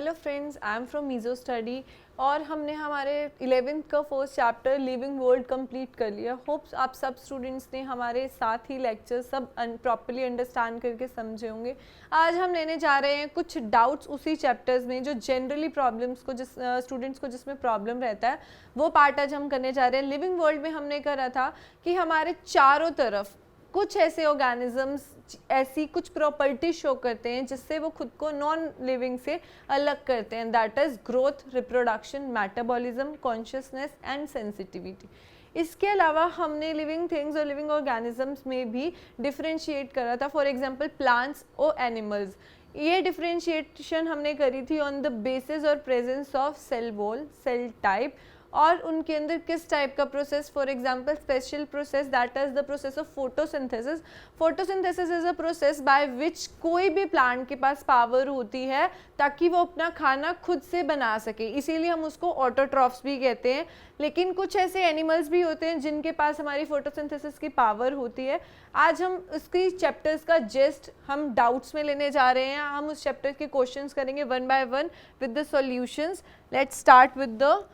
Hello friends, I am from Mizo study और हमने हमारे 11th का first chapter living world complete कर लिया। होप्स आप सब स्टूडेंट्स ने हमारे साथ ही लेक्चर सब प्रॉपर्ली अंडरस्टैंड करके समझे होंगे। आज हम लेने जा रहे हैं कुछ डाउट्स उसी चैप्टर्स में जो जनरली प्रॉब्लम्स को स्टूडेंट्स को जिसमें प्रॉब्लम रहता है वो पार्ट आज हम करने जा रहे हैं। लिविंग वर्ल्ड में हमने करा था कि हमारे चारों तरफ कुछ ऐसे ऑर्गेनिजम्स ऐसी कुछ प्रॉपर्टी शो करते हैं जिससे वो खुद को नॉन लिविंग से अलग करते हैं। That is growth, reproduction, metabolism, consciousness and sensitivity. इसके अलावा हमने लिविंग थिंग्स और लिविंग ऑर्गेनिजम्स में भी डिफरेंशिएट करा था। फॉर एग्जांपल प्लांट्स और एनिमल्स। ये डिफरेंशिएशन हमने करी थी ऑन द बेसिस और presence of cell wall, cell type और उनके अंदर किस टाइप का process. For example special process that is the process of photosynthesis. Photosynthesis is a process by which कोई भी प्लांट के पास पावर होती है ताकि वो अपना खाना खुद से बना सके, इसीलिए हम उसको ऑटोट्रॉफ्स भी कहते हैं। लेकिन कुछ ऐसे एनिमल्स भी होते हैं जिनके पास हमारी फोटोसिंथेसिस की पावर होती है। आज हम उसकी चैप्टर्स का जेस्ट हम डाउट्स में लेने जा रहे हैं। हम उस चैप्टर के क्वेश्चंस करेंगे one by one with the solutions. Let's start with the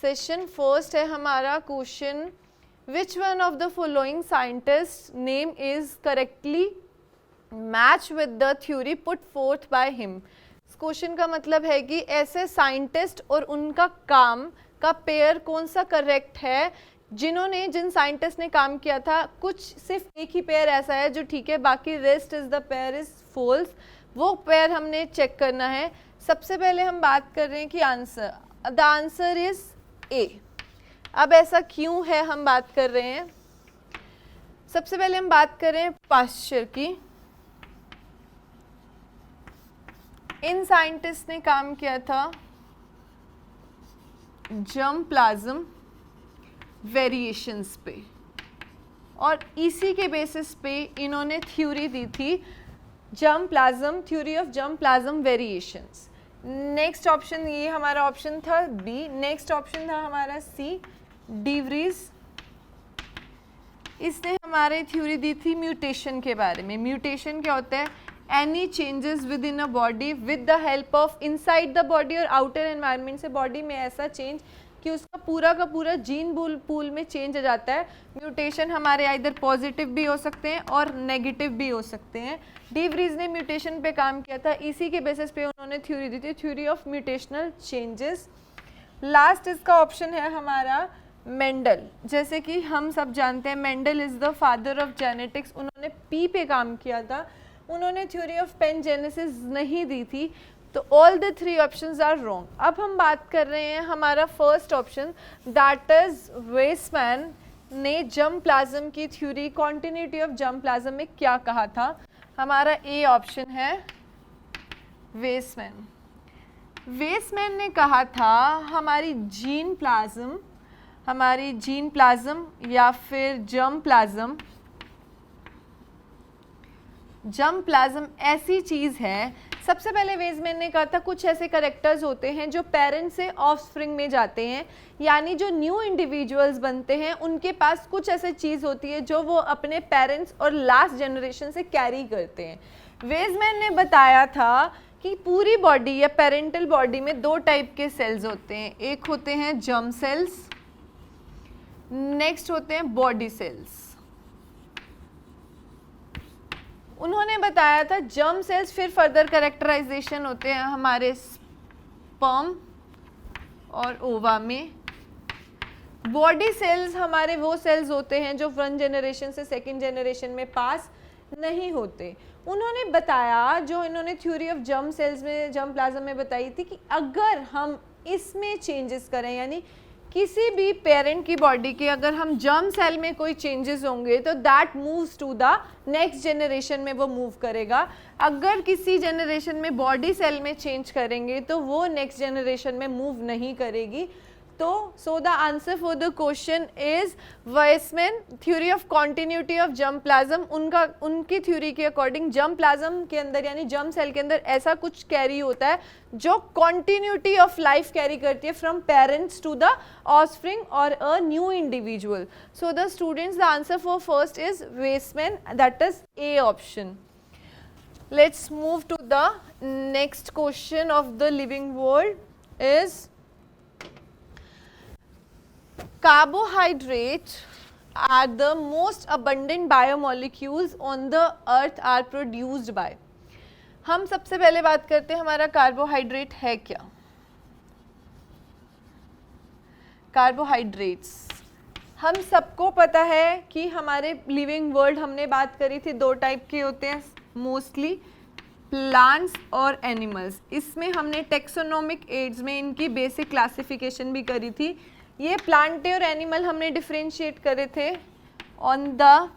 session. First है हमारा question, which one of the following scientist name is correctly match with the theory put fourth by him. इस question का मतलब है कि ऐसे scientist और उनका काम का पेयर कौन सा करेक्ट है। जिन साइंटिस्ट ने काम किया था कुछ सिर्फ एक ही पेयर ऐसा है जो ठीक है, बाकी rest is the pair is false. वो पेयर हमने चेक करना है। सबसे पहले हम बात कर रहे हैं कि answer, the answer is a. अब ऐसा क्यों है हम बात कर रहे हैं। सबसे पहले हम बात कर रहे हैं पाश्चर की। इन साइंटिस्ट ने काम किया था जर्म प्लाज्म वेरिएशंस पे और इसी के बेसिस पे इन्होंने थ्योरी दी थी germ plasm, theory of germ plasm variations. Next option, ये हमारा ऑप्शन था बी। नेक्स्ट ऑप्शन था हमारा सी, डीवरीज। इसने हमारे थ्योरी दी थी म्यूटेशन के बारे में। म्यूटेशन क्या होता है? Any changes with in a body with the help of inside the body और आउटर एनवायरनमेंट से बॉडी में ऐसा चेंज कि उसका पूरा का पूरा जीन पूल में चेंज आ जाता है। म्यूटेशन हमारे इधर पॉजिटिव भी हो सकते हैं और नेगेटिव भी हो सकते हैं। डीवरीज ने म्यूटेशन पे काम किया था, इसी के बेसिस पे उन्होंने थ्योरी दी थी, theory of mutational changes. Last इसका ऑप्शन है हमारा मेंडल। जैसे कि हम सब जानते हैं Mendel is the father of genetics. उन्होंने पी पे काम किया था, उन्होंने थ्योरी ऑफ पेनजेनेसिस नहीं दी थी। तो all the three options are wrong. अब हम बात कर रहे हैं हमारा first option, that is Weismann ने जर्म प्लाज्म की theory, continuity of germ plasm में क्या कहा था। हमारा ए ऑप्शन है वेसमैन। वेसमैन ने कहा था हमारी जीन प्लाज्म या फिर जर्म प्लाज्म ऐसी चीज़ है। सबसे पहले वेसमैन ने कहा था कुछ ऐसे करेक्टर्स होते हैं जो पेरेंट्स से ऑफस्प्रिंग में जाते हैं, यानी जो न्यू इंडिविजुअल्स बनते हैं उनके पास कुछ ऐसी चीज़ होती है जो वो अपने पेरेंट्स और लास्ट जनरेशन से कैरी करते हैं। वेसमैन ने बताया था कि पूरी बॉडी या पेरेंटल बॉडी में दो टाइप के सेल्स होते हैं, एक होते हैं जर्म सेल्स, नेक्स्ट होते हैं बॉडी सेल्स। उन्होंने बताया था जर्म सेल्स फिर फर्दर कैरेक्टराइजेशन होते हैं हमारे स्पर्म और ओवा में। बॉडी सेल्स हमारे वो सेल्स होते हैं जो वन जनरेशन से सेकंड जनरेशन में पास नहीं होते। उन्होंने बताया, जो इन्होंने थ्योरी ऑफ जर्म सेल्स में, जर्म प्लाज्म में बताई थी कि अगर हम इसमें चेंजेस करें, यानी किसी भी पेरेंट की बॉडी के अगर हम जर्म सेल में कोई चेंजेस होंगे तो that moves to the next generation में वो मूव करेगा। अगर किसी जनरेशन में बॉडी सेल में चेंज करेंगे तो वो नेक्स्ट जनरेशन में मूव नहीं करेगी। तो सो the answer for the question is Weissman, theory of continuity of germ plasm. उनकी थ्योरी के अकॉर्डिंग जर्म प्लाज्म के अंदर यानी जर्म सेल के अंदर ऐसा कुछ कैरी होता है जो कॉन्टिन्यूटी ऑफ लाइफ कैरी करती है from parents to the offspring और a new individual. So the students, the answer for first is Weismann, that is a option. Let's move to the next question of the living world is carbohydrates are the most abundant biomolecules on the earth are produced by. हम सबसे पहले बात करते हैं हमारा carbohydrate है क्या. Carbohydrates हम सबको पता है कि हमारे लिविंग वर्ल्ड हमने बात करी थी 2 टाइप के होते हैं मोस्टली, प्लांट्स और एनिमल्स. इसमें हमने टेक्सोनोमिक एड्स में इनकी बेसिक क्लासिफिकेशन भी करी थी. ये प्लांट और एनिमल हमने डिफरेंशिएट करे थे on the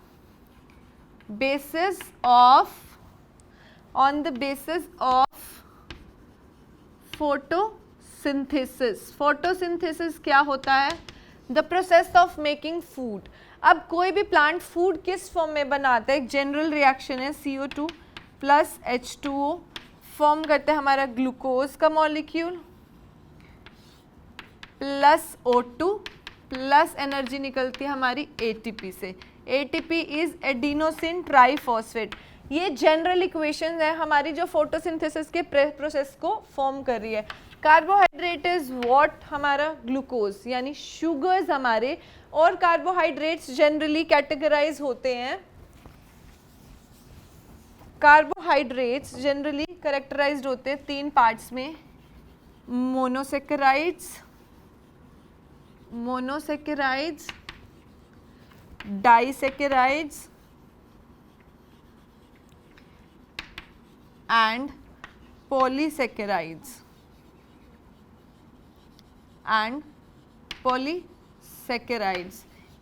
basis of photosynthesis. Photosynthesis क्या होता है? The process of making food. अब कोई भी प्लांट फूड किस फॉर्म में बनाता है? एक जनरल रिएक्शन है CO2 प्लस H2O फॉर्म करते हैं हमारा ग्लूकोज का molecule plus O2 plus energy निकलती है हमारी ATP से. ATP is adenosine triphosphate. ये जनरल इक्वेशन है हमारी जो फोटोसिंथेसिस के प्रोसेस को फॉर्म कर रही है. Carbohydrate is what? हमारा ग्लूकोज यानी शुगर्स हमारे. और कार्बोहाइड्रेट्स जनरली कैटेगराइज होते हैं, कार्बोहाइड्रेट्स जनरली कैरेक्टराइज्ड होते हैं 3 पार्ट्स में, मोनोसेकेराइड्स, डाइसेकेराइड्स एंड पॉलीसेकेराइड्स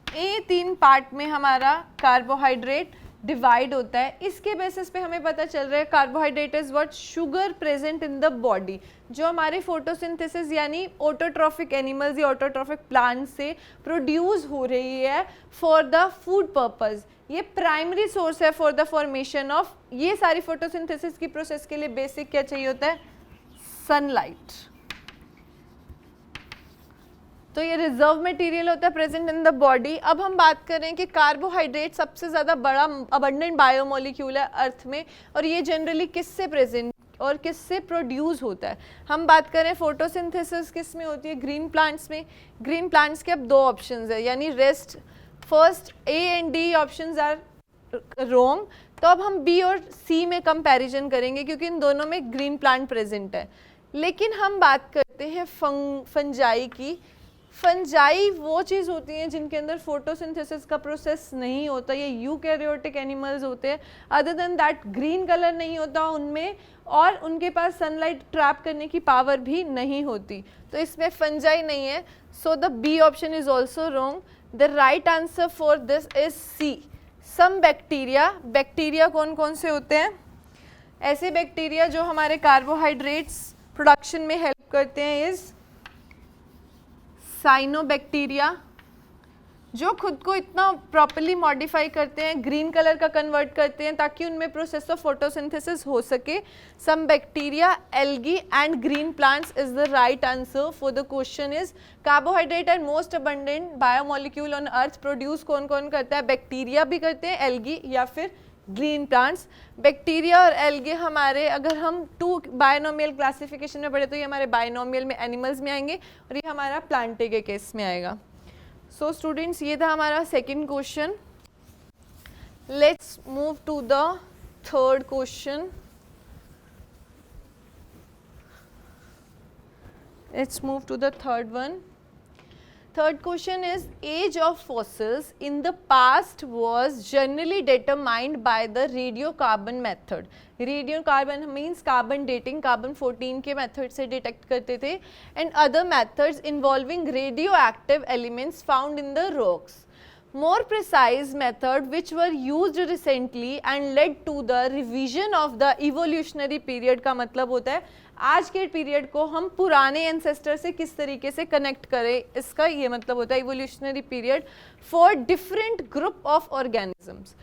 ये 3 पार्ट में हमारा कार्बोहाइड्रेट डिवाइड होता है. इसके बेसिस पे हमें पता चल रहा है carbohydrate is what? Sugar present in the body जो हमारे फोटोसिंथेसिस यानी ऑटोट्रॉफिक एनिमल्स या ऑटोट्रॉफिक प्लांट से प्रोड्यूस हो रही है फॉर द फूड पर्पस. ये प्राइमरी सोर्स है फॉर द फॉर्मेशन ऑफ ये सारी फोटोसिंथेसिस की प्रोसेस के लिए बेसिक क्या चाहिए होता है? सनलाइट. तो ये रिजर्व मटेरियल होता है प्रेजेंट इन द बॉडी. अब हम बात करें कि कार्बोहाइड्रेट सबसे ज़्यादा बड़ा अबंडेंट बायोमोलिक्यूल है अर्थ में और ये जनरली किससे प्रेजेंट और किससे प्रोड्यूस होता है? हम बात करें फोटोसिंथेसिस किस में होती है? ग्रीन प्लांट्स में. ग्रीन प्लांट्स के अब 2 ऑप्शंस है यानी rest first A and D options are wrong. तो अब हम B और C में कंपैरिजन करेंगे क्योंकि इन दोनों में ग्रीन प्लांट प्रेजेंट है. लेकिन हम बात करते हैं फंजाई की. फंजाई वो चीज़ होती हैं जिनके अंदर फोटोसिंथेसिस का प्रोसेस नहीं होता. ये यूकैरियोटिक एनिमल्स होते हैं. Other than that green colour नहीं होता उनमें और उनके पास सनलाइट ट्रैप करने की पावर भी नहीं होती. तो इसमें फंजाई नहीं है. So the B option is also wrong. The right answer for this is C. Some bacteria. Bacteria कौन कौन से होते हैं? ऐसे बैक्टीरिया जो हमारे कार्बोहाइड्रेट्स प्रोडक्शन में हेल्प करते हैं इज साइनोबैक्टीरिया जो खुद को इतना प्रॉपर्ली मॉडिफाई करते हैं, ग्रीन कलर का कन्वर्ट करते हैं ताकि उनमें प्रोसेस ऑफ फोटोसिंथेसिस हो सके. Some bacteria, algae and green plants is the right answer for the question is carbohydrate and most abundant biomolecule on earth produce कौन कौन करता है? बैक्टीरिया भी करते हैं, एल्गी या फिर ग्रीन प्लांट्स. बैक्टीरिया और एल्गे हमारे अगर हम 2 बायनोमियल क्लासिफिकेशन में पढ़े तो ये हमारे बायनोमियल में एनिमल्स में आएंगे और ये हमारा प्लांटे के केस में आएगा. सो स्टूडेंट्स ये था हमारा second question. Let's move to the third question. Let's move to the third one. Third question is age of fossils in the past was generally determined by the radiocarbon method. Radiocarbon means carbon dating, carbon 14 के method से detect करते थे and other methods involving radioactive elements found in the rocks. More precise method which were used recently and led to the revision of the evolutionary period का मतलब होता है आज के पीरियड को हम पुराने एंसेस्टर से किस तरीके से कनेक्ट करें, इसका ये मतलब होता है evolutionary period for different group of organisms.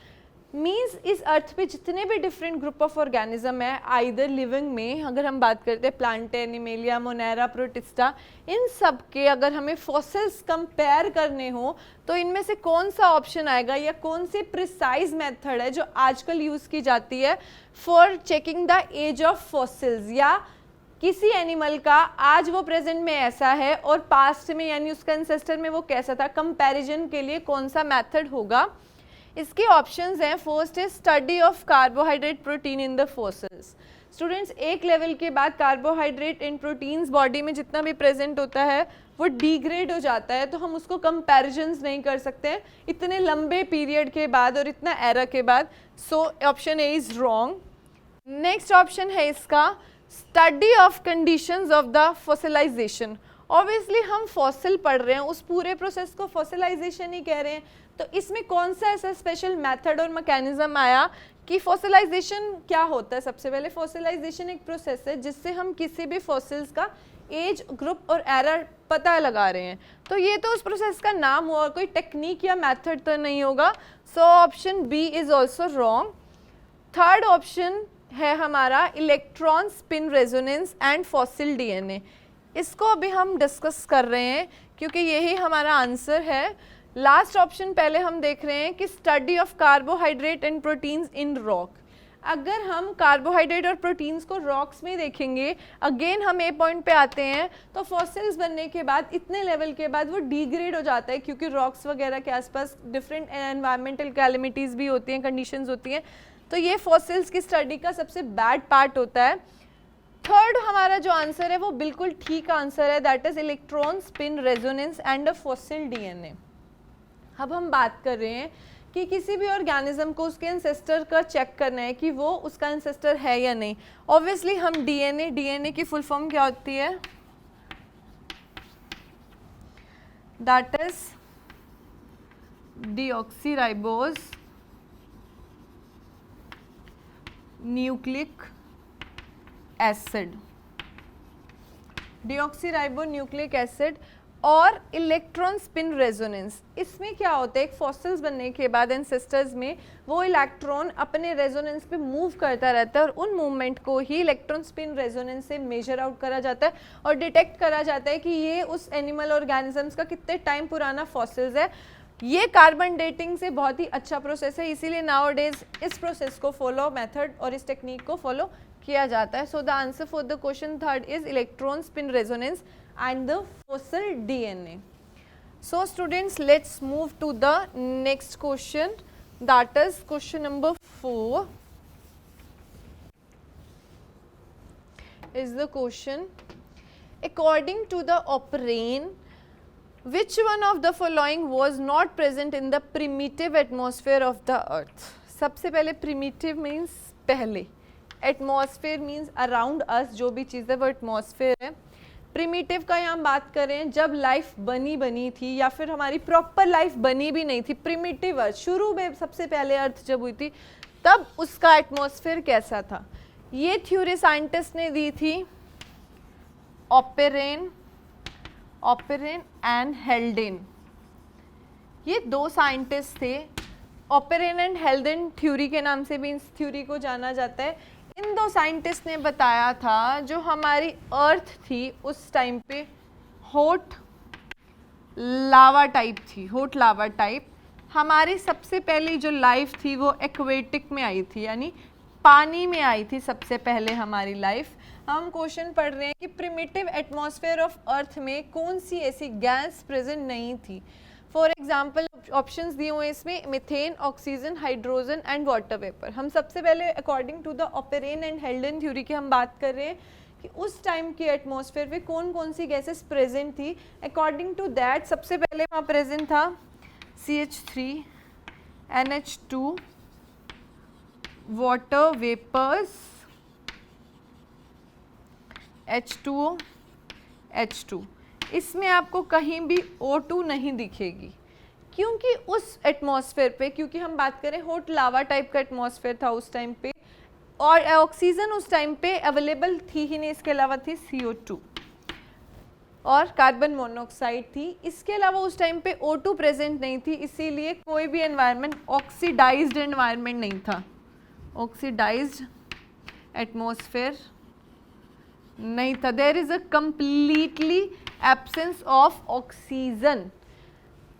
Means इस अर्थ पे जितने भी डिफरेंट ग्रुप ऑफ ऑर्गेनिज्म है आइदर लिविंग में, अगर हम बात करते हैं प्लांट, एनिमेलिया, मोनेरा, प्रोटिस्टा, इन सब के अगर हमें फॉसिल्स कंपेयर करने हो तो इनमें से कौन सा ऑप्शन आएगा या कौन सी प्रिसाइज मेथड है जो आजकल यूज़ की जाती है for checking the age of fossils, या किसी एनिमल का आज वो प्रेजेंट में ऐसा है और पास्ट में यानी उसका एंसेस्टर में वो कैसा था, कंपैरिजन के लिए कौन सा मेथड होगा। इसके ऑप्शंस हैं, फर्स्ट है study of carbohydrate protein in the fossils. Students एक लेवल के बाद कार्बोहाइड्रेट इन प्रोटीन्स बॉडी में जितना भी प्रेजेंट होता है वो डिग्रेड हो जाता है, तो हम उसको कंपैरिजन्स नहीं कर सकते इतने लंबे पीरियड के बाद और इतना एरा के बाद। So option A is wrong. Next option है इसका study of conditions of the fossilisation. Obviously हम फॉसिल पढ़ रहे हैं, उस पूरे प्रोसेस को फॉसिलाइजेशन ही कह रहे हैं, तो इसमें कौन सा ऐसा स्पेशल मेथड और मैकेनिज्म आया कि फॉसिलाइजेशन क्या होता है। सबसे पहले फॉसिलाइजेशन एक प्रोसेस है जिससे हम किसी भी फॉसिल्स का एज, ग्रुप और एरा पता लगा रहे हैं, तो ये तो उस प्रोसेस का नाम हुआ, कोई टेक्निक या मेथड तो नहीं होगा। So option B is also wrong. Third option है हमारा electron spin resonance and fossil DNA. इसको अभी हम डिस्कस कर रहे हैं क्योंकि यही हमारा आंसर है। लास्ट ऑप्शन पहले हम देख रहे हैं कि study of carbohydrate and proteins in rock. अगर हम कार्बोहाइड्रेट और प्रोटीन्स को रॉक्स में देखेंगे, अगेन हम ए पॉइंट पे आते हैं, तो फॉसिल्स बनने के बाद इतने लेवल के बाद वो डिग्रेड हो जाता है क्योंकि रॉक्स वगैरह के आसपास डिफरेंट एनवायरमेंटल कैलेमिटीज़ भी होती हैं, कंडीशंस होती हैं, तो ये फॉसिल्स की स्टडी का सबसे बैड पार्ट होता है। थर्ड हमारा जो आंसर है वो बिल्कुल ठीक आंसर है, that is electron spin resonance and a fossil DNA. अब हम बात कर रहे हैं कि किसी भी ऑर्गेनिज्म को उसके एंसेस्टर का चेक करना है कि वो उसका एंसेस्टर है या नहीं। ऑब्वियसली हम डीएनए की फुल फॉर्म क्या होती है, that is deoxyribose nucleic acid, deoxyribo nucleic acid और इलेक्ट्रॉन स्पिन रेजोनेंस। इसमें क्या होता है, एक फॉसिल्स बनने के बाद एंसेस्टर्स में वो इलेक्ट्रॉन अपने रेजोनेंस पे मूव करता रहता है और उन मूवमेंट को ही इलेक्ट्रॉन स्पिन रेजोनेंस से मेजर आउट करा जाता है और डिटेक्ट करा जाता है कि ये उस एनिमल ऑर्गेनिजम्स का कितने टाइम पुराना फॉसिल्स है। ये कार्बन डेटिंग से बहुत ही अच्छा प्रोसेस है, इसीलिए नाउअडेज इस प्रोसेस को फॉलो, मेथड और इस टेक्निक को फॉलो किया जाता है। So the answer for the question third is electron spin resonance and the fossil DNA. So students, let's move to the next question, that is question number 4 is the question, according to the Oparin, which one of the following was not present in the primitive atmosphere of the earth? सबसे पहले primitive means पहले, atmosphere means around us, जो भी चीज़ है वो atmosphere है। Primitive का यहाँ बात करें जब लाइफ बनी थी या फिर हमारी प्रॉपर लाइफ बनी भी नहीं थी, प्रिमिटिव अर्थ, शुरू में सबसे पहले अर्थ जब हुई थी तब उसका एटमॉस्फेयर कैसा था। ये थ्योरी साइंटिस्ट ने दी थी ऑपेरेन एंड हेल्डेन। ये दो साइंटिस्ट थे, ऑपेरेन एंड हेल्डेन थ्योरी के नाम से भी इस थ्योरी को जाना जाता है। इन दो साइंटिस्ट ने बताया था जो हमारी अर्थ थी उस टाइम पे हॉट लावा टाइप थी, हॉट लावा टाइप। हमारी सबसे पहली जो लाइफ थी वो एक्वेटिक में आई थी, यानी पानी में आई थी सबसे पहले हमारी लाइफ। हम क्वेश्चन पढ़ रहे हैं कि प्रिमिटिव एटमॉस्फेयर ऑफ अर्थ में कौन सी ऐसी गैस प्रेजेंट नहीं थी। फॉर एग्जाम्पल ऑप्शंस दिए हुए इसमें methane, oxygen, hydrogen and water vapour. हम सबसे पहले according to the Oparin and Haldane theory की हम बात कर रहे हैं कि उस टाइम के एटमॉस्फेयर पे कौन कौन सी गैसेस प्रेजेंट थी। अकॉर्डिंग टू दैट सबसे पहले वहाँ प्रेजेंट था CH3, NH2, water vapours, H2O, H2। इसमें आपको कहीं भी O2 नहीं दिखेगी क्योंकि उस एटमॉस्फेयर पे, क्योंकि हम बात करें हॉट लावा टाइप का एटमॉस्फेयर था उस टाइम पे और ऑक्सीजन उस टाइम पे अवेलेबल थी ही नहीं, इसके अलावा थी CO2। और कार्बन मोनोऑक्साइड थी। इसके अलावा उस टाइम पे O2 प्रेजेंट नहीं थी, इसीलिए कोई भी एनवायरनमेंट ऑक्सीडाइज्ड एनवायरनमेंट नहीं था, ऑक्सीडाइज्ड एटमॉस्फेयर नहीं था। There is a completely absence of oxygen.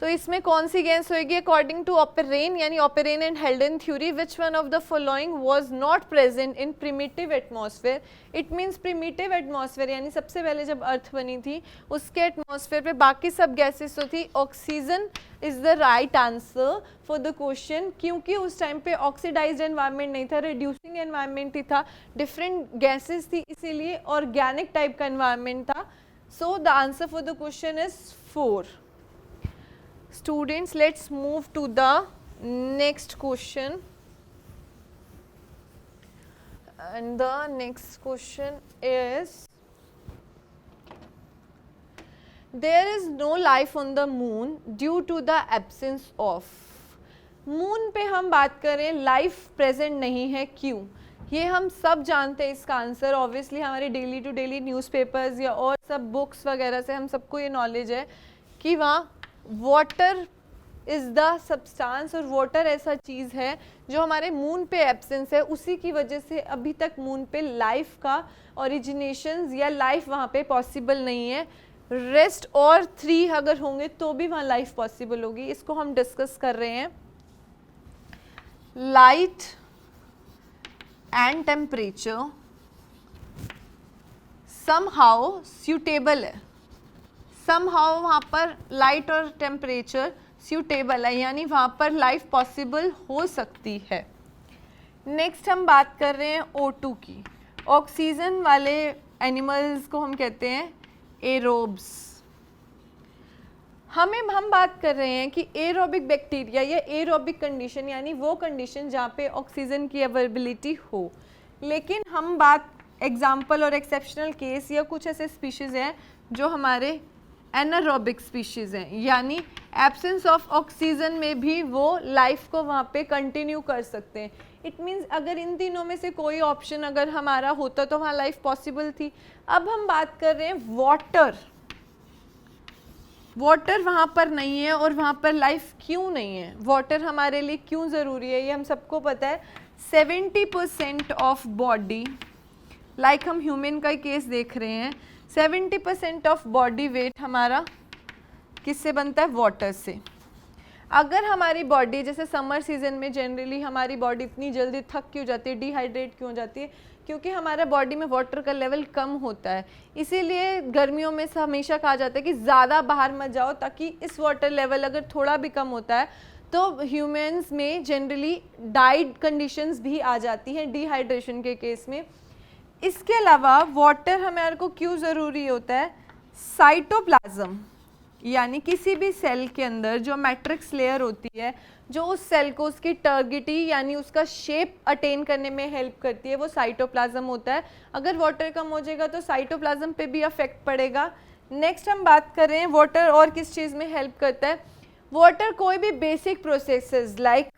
तो इसमें कौन सी गैस होगी अकॉर्डिंग टू ओपेरेन, यानी Oparin and Haldane theory, which one of the following was not present in primitive atmosphere. It means primitive atmosphere यानी सबसे पहले जब अर्थ बनी थी उसके एटमॉस्फेयर पे बाकी सब गैसेस तो थी, oxygen is the right answer for the question, क्योंकि उस टाइम पे ऑक्सीडाइज्ड एनवायरनमेंट नहीं था, रिड्यूसिंग एनवायरनमेंट ही था, डिफरेंट गैसेस थी, इसीलिए ऑर्गेनिक टाइप का एनवायरनमेंट था। सो the answer for the question is 4. Students, let's move to the next question, and the next question is, there is no life on the moon due to the absence of. Moon पे हम बात करें life present नहीं है, क्यों? ये हम सब जानते हैं इसका आंसर, ऑब्वियसली हमारे डेली टू डेली न्यूज़पेपर्स या और सब बुक्स वगैरह से हम सबको ये नॉलेज है कि वहाँ वाटर इज़ द सब्सटेंस, और वाटर ऐसा चीज़ है जो हमारे मून पे एब्सेंस है, उसी की वजह से अभी तक मून पे लाइफ का ओरिजिनेशंस या लाइफ वहाँ पे पॉसिबल नहीं है। रेस्ट और 3 अगर होंगे तो भी वहाँ लाइफ पॉसिबल होगी, इसको हम डिस्कस कर रहे हैं। Light and temperature somehow suitable है, समहाउ वहाँ पर लाइट और टेम्परेचर सूटेबल है, यानी वहाँ पर लाइफ पॉसिबल हो सकती है। नेक्स्ट हम बात कर रहे हैं O2 की। ऑक्सीजन वाले एनिमल्स को हम कहते हैं एरोब्स। हम बात कर रहे हैं कि एरोबिक बैक्टीरिया या एरोबिक कंडीशन, यानी वो कंडीशन जहाँ पे ऑक्सीजन की अवेलेबिलिटी हो। लेकिन हम बात एग्जाम्पल और एक्सेप्शनल केस या कुछ ऐसे स्पीशीज़ हैं जो हमारे एनारोबिक स्पीशीज़ हैं, यानी एब्सेंस ऑफ ऑक्सीजन में भी वो लाइफ को वहाँ पे कंटिन्यू कर सकते हैं। इट मीन्स अगर इन तीनों में से कोई ऑप्शन अगर हमारा होता तो वहाँ लाइफ पॉसिबल थी। अब हम बात कर रहे हैं वाटर, वाटर वहाँ पर नहीं है, और वहाँ पर लाइफ क्यों नहीं है, वाटर हमारे लिए क्यों ज़रूरी है, ये हम सबको पता है। 70% ऑफ बॉडी, लाइक हम ह्यूमन का केस देख रहे हैं, 70% ऑफ बॉडी वेट हमारा किससे बनता है? वाटर से। अगर हमारी बॉडी, जैसे समर सीजन में जनरली हमारी बॉडी इतनी जल्दी थक क्यों जाती है, डिहाइड्रेट क्यों जाती है? क्योंकि हमारा बॉडी में वाटर का लेवल कम होता है। इसीलिए गर्मियों में से हमेशा कहा जाता है कि ज़्यादा बाहर मत जाओ, ताकि इस वाटर लेवल अगर थोड़ा भी कम होता है तो ह्यूमंस में जनरली डाइड कंडीशंस भी आ जाती हैं डिहाइड्रेशन के केस में। इसके अलावा वाटर हमारे को क्यों ज़रूरी होता है? साइटोप्लाज्म, यानी किसी भी सेल के अंदर जो मैट्रिक्स लेयर होती है, जो उस सेल को उसकी टर्गिटी यानी उसका शेप अटेन करने में हेल्प करती है, वो साइटोप्लाज्म होता है। अगर वाटर कम हो जाएगा तो साइटोप्लाज्म पे भी अफेक्ट पड़ेगा। नेक्स्ट हम बात कर रहे हैं वाटर और किस चीज़ में हेल्प करता है। वाटर कोई भी बेसिक प्रोसेसेस लाइक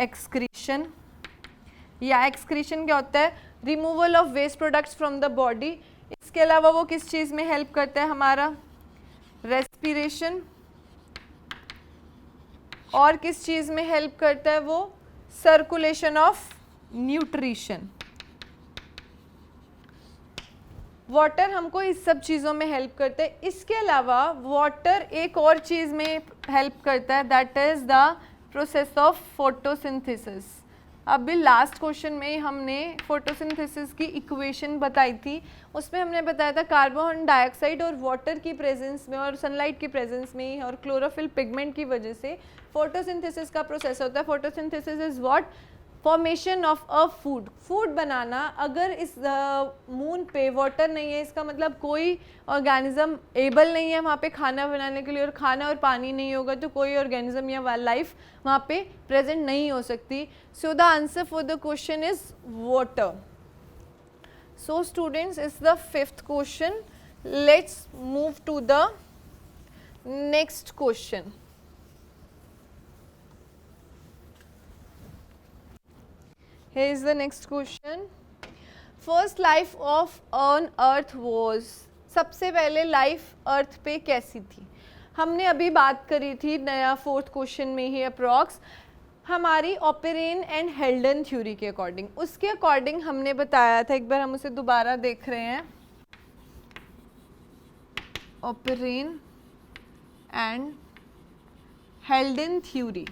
एक्सक्रीशन, या एक्सक्रीशन क्या होता है? Removal of waste products from the body. इसके अलावा वो किस चीज़ में हेल्प करता है? हमारा रेस्पिरेशन। और किस चीज़ में हेल्प करता है? वो सर्कुलेशन ऑफ न्यूट्रिशन। वाटर हमको इस सब चीज़ों में हेल्प करता है। इसके अलावा वाटर एक और चीज़ में हेल्प करता है, that is the process of photosynthesis. अभी लास्ट क्वेश्चन में हमने फोटोसिंथेसिस की इक्वेशन बताई थी, उसमें हमने बताया था कार्बन डाइऑक्साइड और वाटर की प्रेजेंस में और सनलाइट की प्रेजेंस में और क्लोरोफिल पिगमेंट की वजह से फोटोसिंथेसिस का प्रोसेस होता है। Photosynthesis is what? Formation of a food, food बनाना। अगर इस मून पे वाटर नहीं है, इसका मतलब कोई ऑर्गेनिज्म एबल नहीं है वहाँ पे खाना बनाने के लिए, और खाना और पानी नहीं होगा तो कोई ऑर्गेनिज्म या लाइफ वहाँ पे प्रेजेंट नहीं हो सकती। So the answer for the question is water. So students, is the 5th question. Let's move to the next question. Here is the next question. First life of on earth was सबसे पहले life अर्थ पे कैसी थी? हमने अभी बात करी थी नया 4th क्वेश्चन में ही अप्रॉक्स, हमारी ओपेरेन एंड हेल्डन थ्योरी के अकॉर्डिंग। उसके अकॉर्डिंग हमने बताया था, एक बार हम उसे दोबारा देख रहे हैं, ओपेरेन एंड हेल्डन थ्योरी।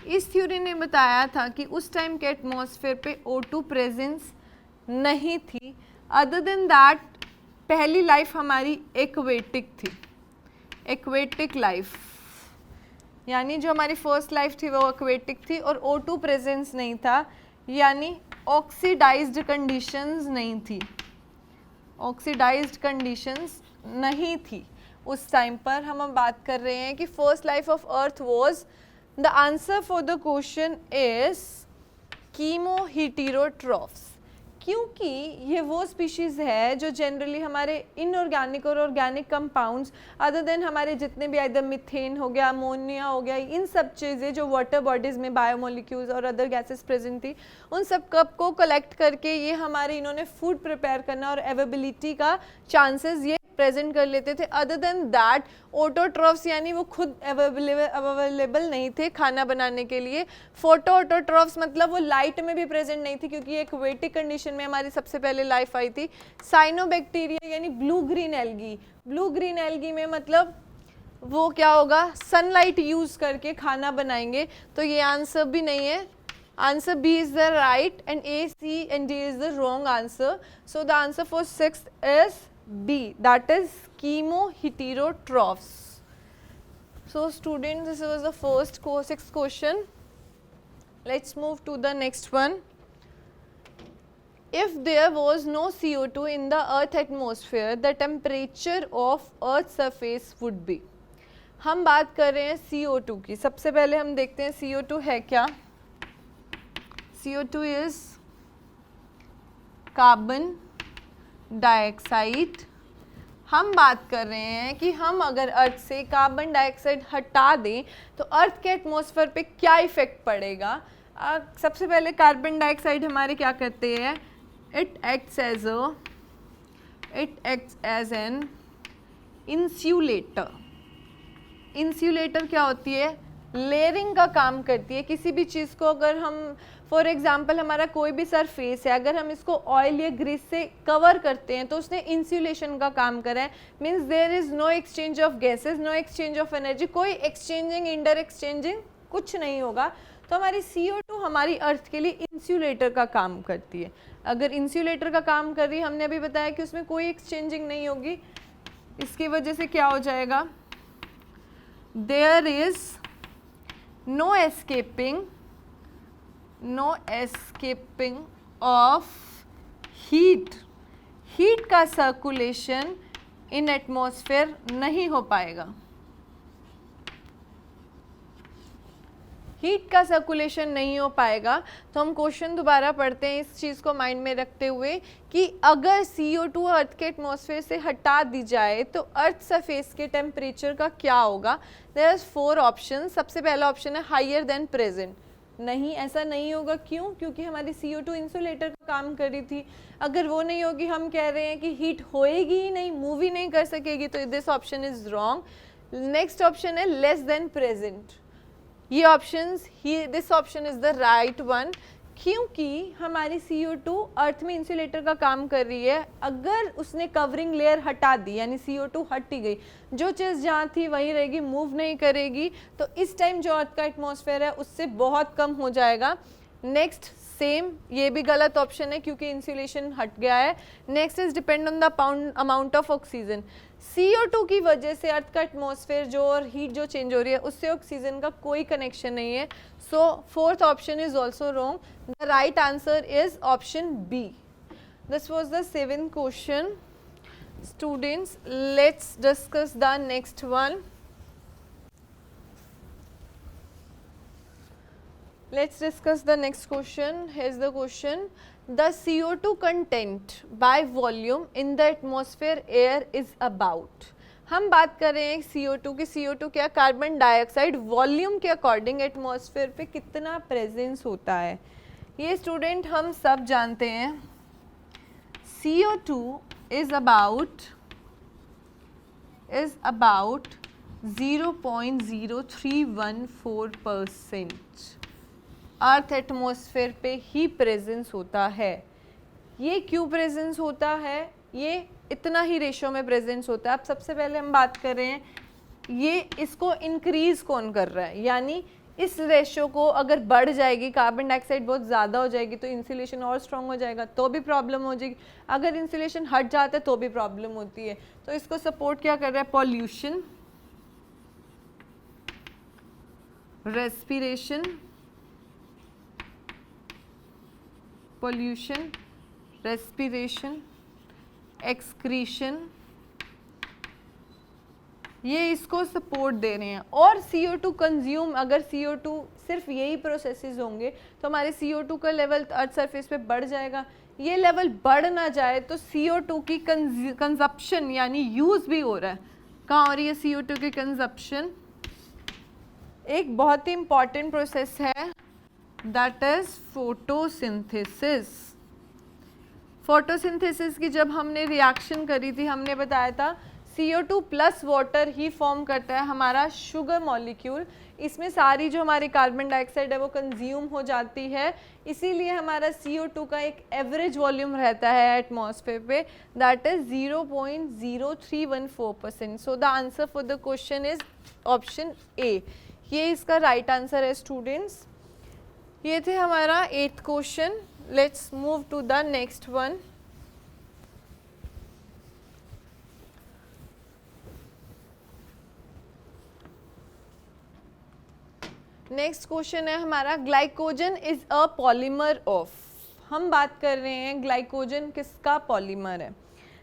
इस थ्योरी ने बताया था कि उस टाइम के एटमॉस्फेयर पे O2 प्रेजेंस नहीं थी। अदर देन दैट पहली लाइफ हमारी एक्वेटिक थी, एक्वेटिक लाइफ, यानी जो हमारी फर्स्ट लाइफ थी वो एक्वेटिक थी और O2 प्रेजेंस नहीं था, यानी ऑक्सीडाइज्ड कंडीशंस नहीं थी, ऑक्सीडाइज्ड कंडीशंस नहीं थी उस टाइम पर। हम बात कर रहे हैं कि first life of earth was, the answer for the question is chemoheterotrophs, क्योंकि ये वो स्पीशीज़ है जो जनरली हमारे इनऑर्गेनिक और ऑर्गेनिक कंपाउंड्स अदर देन हमारे जितने भी इधर मीथेन हो गया, अमोनिया हो गया, इन सब चीज़ें जो वाटर बॉडीज़ में बायोमोलिक्यूल्स और अदर गैसेस प्रेजेंट थी, उन सब कप को कलेक्ट करके ये हमारे इन्होंने फूड प्रिपेयर करना और अवेबिलिटी का चांसेस ये प्रेजेंट कर लेते थे। अदर देन दैट ऑटोट्रॉफ्स यानी वो खुद अवेलेबल नहीं थे खाना बनाने के लिए। फोटो ऑटोट्रॉफ्स मतलब वो लाइट में भी प्रेजेंट नहीं थी, क्योंकि एक वेटिक कंडीशन में हमारी सबसे पहले लाइफ आई थी। साइनोबैक्टीरिया यानी blue green algae, blue green algae में मतलब वो क्या होगा, सनलाइट यूज करके खाना बनाएंगे, तो ये आंसर भी नहीं है। Answer B is the right and A, C and D is the wrong answer. So the answer for 6th is B, that is chemoheterotrophs. So students, this was the first 6th question. Let's move to the next one. If there was no CO2 in the earth atmosphere, the temperature of earth surface would be. हम बात कर रहे हैं CO2 की। सबसे पहले हम देखते हैं CO2 है क्या। CO2 is carbon dioxide. हम बात कर रहे हैं कि हम अगर अर्थ से कार्बन डाइऑक्साइड हटा दें तो अर्थ के एटमॉस्फेयर पे क्या इफेक्ट पड़ेगा। सबसे पहले कार्बन डाइऑक्साइड हमारे क्या करते हैं, it acts as an insulator. Insulator क्या होती है, लेयरिंग का काम करती है। किसी भी चीज़ को अगर हम फॉर एग्जांपल हमारा कोई भी सरफेस है, अगर हम इसको ऑयल या ग्रीस से कवर करते हैं तो उसने इंसुलेशन का काम करा है। Means there is no exchange of gases, no exchange of energy, कोई एक्सचेंजिंग इंडर एक्सचेंजिंग कुछ नहीं होगा। तो हमारी CO2 हमारी अर्थ के लिए इंसुलेटर का काम करती है। अगर इंसुलेटर का काम कर रही है, हमने अभी बताया कि उसमें कोई एक्सचेंजिंग नहीं होगी, इसकी वजह से क्या हो जाएगा, there is no escaping of heat, heat का सर्कुलेशन इन एटमॉस्फेयर नहीं हो पाएगा। हीट का सर्कुलेशन नहीं हो पाएगा। तो हम क्वेश्चन दोबारा पढ़ते हैं इस चीज़ को माइंड में रखते हुए कि अगर CO2 अर्थ के एटमॉस्फेयर से हटा दी जाए तो अर्थ सरफेस के टेम्परेचर का क्या होगा। There are 4 option. सबसे पहला ऑप्शन है हायर देन प्रेजेंट। नहीं, ऐसा नहीं होगा। क्यों? क्योंकि हमारी CO2 इंसुलेटर का काम कर रही थी। अगर वो नहीं होगी, हम कह रहे हैं कि हीट होएगी ही नहीं, मूव ही नहीं कर सकेगी, तो this option is wrong. Next option है लेस देन प्रेजेंट। ये options he, this option is the right one, क्योंकि हमारी CO2 अर्थ में इंसुलेटर का काम कर रही है। अगर उसने कवरिंग लेयर हटा दी यानी CO2 हट ही गई, जो चीज़ जहाँ थी वहीं रहेगी, मूव नहीं करेगी, तो इस टाइम जो अर्थ का एटमॉस्फेयर है उससे बहुत कम हो जाएगा। नेक्स्ट सेम, ये भी गलत ऑप्शन है क्योंकि इंसुलेशन हट गया है। Next is depend on the amount of oxygen. CO2 की वजह से अर्थ का एटमॉस्फेयर जो और हीट जो चेंज हो रही है उससे ऑक्सीजन का कोई कनेक्शन नहीं है। So fourth option is also wrong. The right answer is option B. This was the 7th question. Students, let's discuss the next one. Let's discuss the next question. Here's the question. The CO2 content by volume in the atmosphere air is about. हम बात कर रहे हैं CO2 की। CO2 क्या, carbon dioxide volume के according atmosphere पे कितना प्रेजेंस होता है। ये स्टूडेंट हम सब जानते हैं। CO2 is about is about 0.0314% earth atmosphere पे ही प्रेजेंस होता है। ये क्यों प्रेजेंस होता है? ये इतना ही रेशो में प्रेजेंस होता है। अब सबसे पहले हम बात कर रहे हैं ये इसको इंक्रीज कौन कर रहा है, यानी इस रेशो को अगर बढ़ जाएगी, कार्बन डाइऑक्साइड बहुत ज़्यादा हो जाएगी तो इंसुलेशन और स्ट्रॉन्ग हो जाएगा तो भी प्रॉब्लम हो जाएगी। अगर इंसुलेशन हट जाता है तो भी प्रॉब्लम होती है। तो इसको सपोर्ट क्या कर रहा है? Pollution, respiration, pollution, respiration, excretion, ये इसको सपोर्ट दे रहे हैं। और CO2 कंज्यूम, अगर CO2 सिर्फ यही प्रोसेसेस होंगे तो हमारे CO2 का लेवल अर्थ सरफेस पे बढ़ जाएगा। ये लेवल बढ़ ना जाए तो CO2 की कंजप्शन यानी यूज़ भी हो रहा है। कहाँ हो रही है CO2 की कंजप्शन? एक बहुत ही इंपॉर्टेंट प्रोसेस है, दैट इज फोटोसिंथेसिस। फोटोसिंथेसिस की जब हमने रिएक्शन करी थी हमने बताया था CO2 प्लस वाटर ही फॉर्म करता है हमारा शुगर मॉलिक्यूल। इसमें सारी जो हमारी कार्बन डाइऑक्साइड है वो कंज्यूम हो जाती है, इसीलिए हमारा CO2 का एक एवरेज वॉल्यूम रहता है एटमॉस्फेयर पे, that is 0.0314%। So the answer for the question is option A. ये इसका राइट आंसर है स्टूडेंट्स। ये थे हमारा 8th question. Let's move to the next one. Next question है हमारा glycogen is a polymer of. हम बात कर रहे हैं ग्लाइकोजन किसका पॉलीमर है।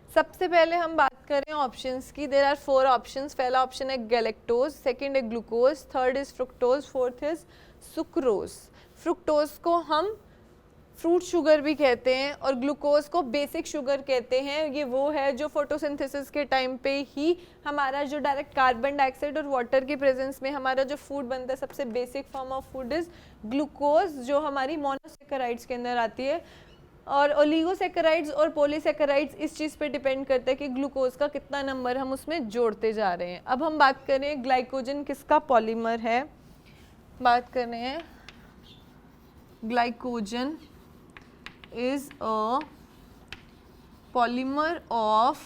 सबसे पहले हम बात करें ऑप्शंस की। There are 4 options. पहला ऑप्शन है गैलेक्टोज, सेकंड है glucose, third is fructose, fourth is sucrose. Fructose को हम फ्रूट शुगर भी कहते हैं और ग्लूकोज को बेसिक शुगर कहते हैं। ये वो है जो फोटोसिंथेसिस के टाइम पे ही हमारा जो डायरेक्ट कार्बन डाइऑक्साइड और वाटर की प्रेजेंस में हमारा जो फूड बनता है, सबसे basic form of food is glucose, जो हमारी मोनोसेकेराइड्स के अंदर आती है। और ओलिगोसेकेराइड्स और पॉलीसेकेराइड्स इस चीज़ पे डिपेंड करता है कि ग्लूकोज का कितना नंबर हम उसमें जोड़ते जा रहे हैं। अब हम बात करें ग्लाइकोजन किसका पॉलीमर है। बात कर रहे हैं glycogen is a polymer of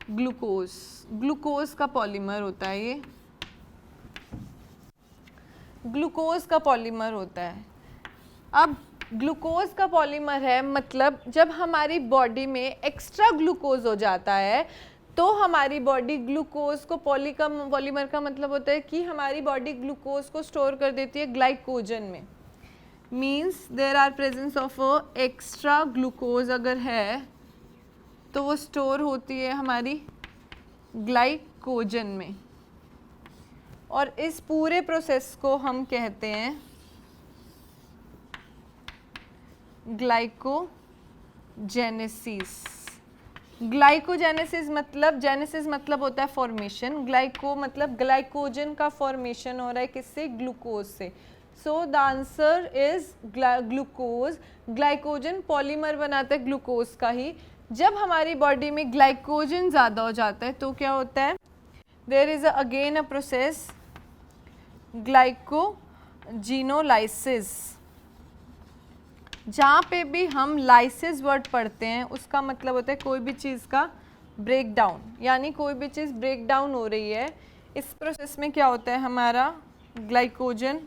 glucose. Glucose का पॉलीमर होता है, ये ग्लूकोज का पॉलीमर होता है। अब ग्लूकोज का पॉलीमर है मतलब जब हमारी बॉडी में एक्स्ट्रा ग्लूकोज हो जाता है तो हमारी बॉडी ग्लूकोज को पॉलीमर का मतलब होता है कि हमारी बॉडी ग्लूकोज को स्टोर कर देती है ग्लाइकोजन में। Means there are presence of extra glucose अगर है तो वो स्टोर होती है हमारी ग्लाइकोजन में, और इस पूरे प्रोसेस को हम कहते हैं ग्लाइकोजेनेसिस। ग्लाइकोजेनेसिस मतलब, जेनेसिस मतलब होता है फॉर्मेशन, ग्लाइको मतलब ग्लाइकोजन का फॉर्मेशन हो रहा है किससे? ग्लूकोज से। सो the answer is glucose. Glycogen polymer बनाता है ग्लूकोज का ही। जब हमारी बॉडी में ग्लाइकोजन ज़्यादा हो जाता है तो क्या होता है? There is again a process glycogenolysis. जहाँ पे भी हम लाइसिस वर्ड पढ़ते हैं उसका मतलब होता है कोई भी चीज़ का ब्रेक डाउन, यानी कोई भी चीज़ ब्रेक डाउन हो रही है। इस प्रोसेस में क्या होता है हमारा ग्लाइकोजन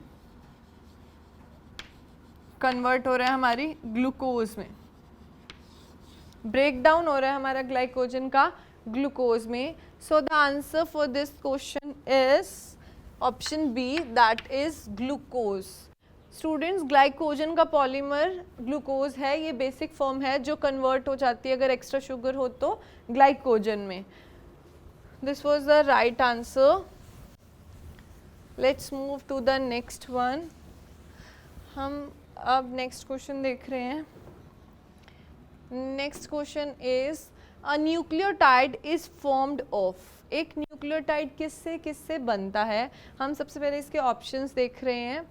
कन्वर्ट हो रहा है हमारी ग्लूकोज में, ब्रेक डाउन हो रहा है हमारा ग्लाइकोजन का ग्लूकोज में। So the answer for this question is option B, that is glucose. Students, glycogen का पॉलीमर ग्लूकोज है, ये बेसिक फॉर्म है जो कन्वर्ट हो जाती है अगर एक्स्ट्रा शुगर हो तो ग्लाइकोजन में। This was the right answer. Let's move to the next one. हम अब नेक्स्ट क्वेश्चन देख रहे हैं। Next question is a nucleotide is formed of. एक न्यूक्लियोटाइड किससे किससे बनता है? हम सबसे पहले इसके ऑप्शंस देख रहे हैं,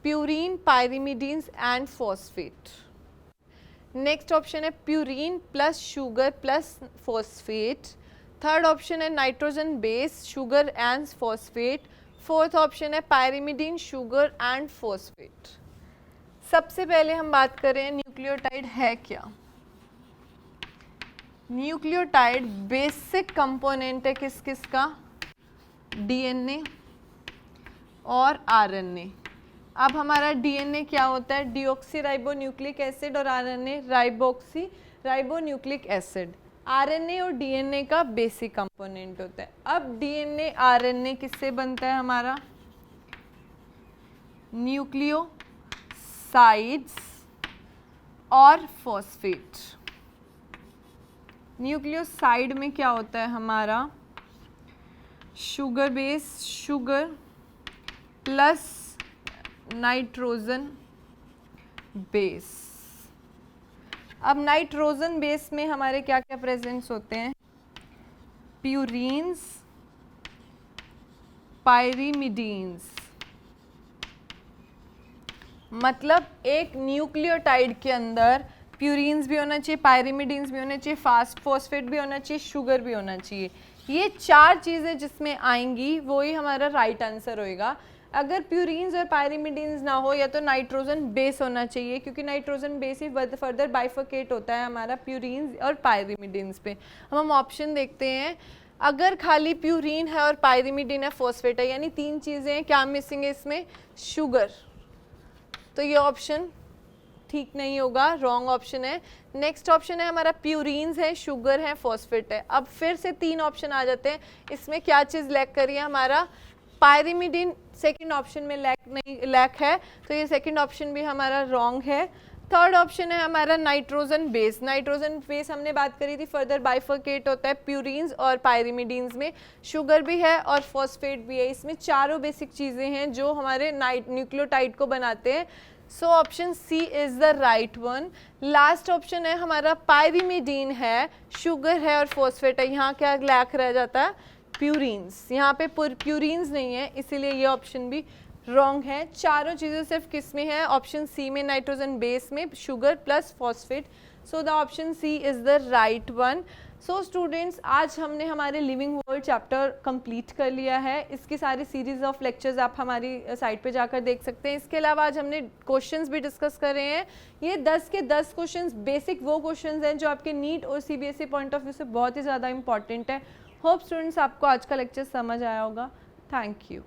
purine, pyrimidines and phosphate. Next option है purine plus sugar plus phosphate. Third option है nitrogen base sugar and phosphate. Fourth option है पायरिमिडीन शुगर एंड फॉस्फेट। सबसे पहले हम बात करें न्यूक्लियोटाइड है क्या। न्यूक्लियोटाइड बेसिक कंपोनेंट है किस किस का, डीएनए और आरएनए। अब हमारा डीएनए क्या होता है, डीऑक्सी राइबो न्यूक्लिक एसिड, और आरएनए राइबोक्सी राइबो न्यूक्लिक एसिड। आरएनए और डीएनए का बेसिक कंपोनेंट होता है। अब डीएनए आरएनए किससे बनता है हमारा, न्यूक्लियोसाइड्स और फॉस्फेट। न्यूक्लियोसाइड में क्या होता है हमारा, sugar base sugar plus nitrogen base. अब नाइट्रोजन बेस में हमारे क्या क्या प्रेजेंस होते हैं, प्यूरीन्स पायरिमिडीन्स। मतलब एक न्यूक्लियोटाइड के अंदर प्यूरीन्स भी होना चाहिए, पायरिमिडीन्स भी होना चाहिए, फास्ट फॉस्फेट भी होना चाहिए, शुगर भी होना चाहिए। ये चार चीज़ें जिसमें आएंगी वो ही हमारा राइट आंसर होएगा। अगर प्यूरीन्स और पायरिमिडीन्स ना हो या तो नाइट्रोजन बेस होना चाहिए, क्योंकि नाइट्रोजन बेस ही फर्दर बाइफर्केट होता है हमारा प्यूरीन्स और पायरिमिडीन्स पे। हम ऑप्शन देखते हैं, अगर खाली प्यूरीन है और पायरिमिडीन है फॉस्फेट है, यानी तीन चीज़ें हैं, क्या मिसिंग है इसमें, शुगर, तो ये ऑप्शन ठीक नहीं होगा, रॉन्ग ऑप्शन है। नेक्स्ट ऑप्शन है हमारा प्यूरीन्स है, शुगर है, फॉस्फेट है। अब फिर से तीन ऑप्शन आ जाते हैं, इसमें क्या चीज़ लैक करी है हमारा, पायरिमिडीन सेकंड ऑप्शन में लैक है, तो ये सेकंड ऑप्शन भी हमारा रॉन्ग है। थर्ड ऑप्शन है हमारा नाइट्रोजन बेस। नाइट्रोजन बेस हमने बात करी थी, फर्दर बाइफर्केट होता है प्यूरीन्स और पायरिमिडीन्स में, शुगर भी है और फॉस्फेट भी है। इसमें चारों बेसिक चीज़ें हैं जो हमारे न्यूक्लियोटाइड को बनाते हैं। So option C is the right one. Last option है हमारा पायरिमिडीन है, शुगर है और फॉस्फेट है। यहाँ क्या लैक रह जाता है, प्यूरीन्स। यहाँ पे प्यूरीन्स नहीं है, इसीलिए ये ऑप्शन भी रॉन्ग है। चारों चीज़ें सिर्फ किस में है, ऑप्शन सी में, नाइट्रोजन बेस में, sugar plus phosphate. So the option C is the right one. So students, आज हमने हमारे लिविंग वर्ल्ड चैप्टर कंप्लीट कर लिया है। इसकी सारी सीरीज ऑफ लेक्चर्स आप हमारी साइट पे जाकर देख सकते हैं। इसके अलावा आज हमने क्वेश्चंस भी डिस्कस कर रहे हैं। ये 10 के 10 क्वेश्चंस बेसिक वो क्वेश्चंस हैं जो आपके नीट और सीबीएसई पॉइंट ऑफ व्यू से बहुत ही ज़्यादा इंपॉर्टेंट है। होप स्टूडेंट्स आपको आज का लेक्चर समझ आया होगा। Thank you.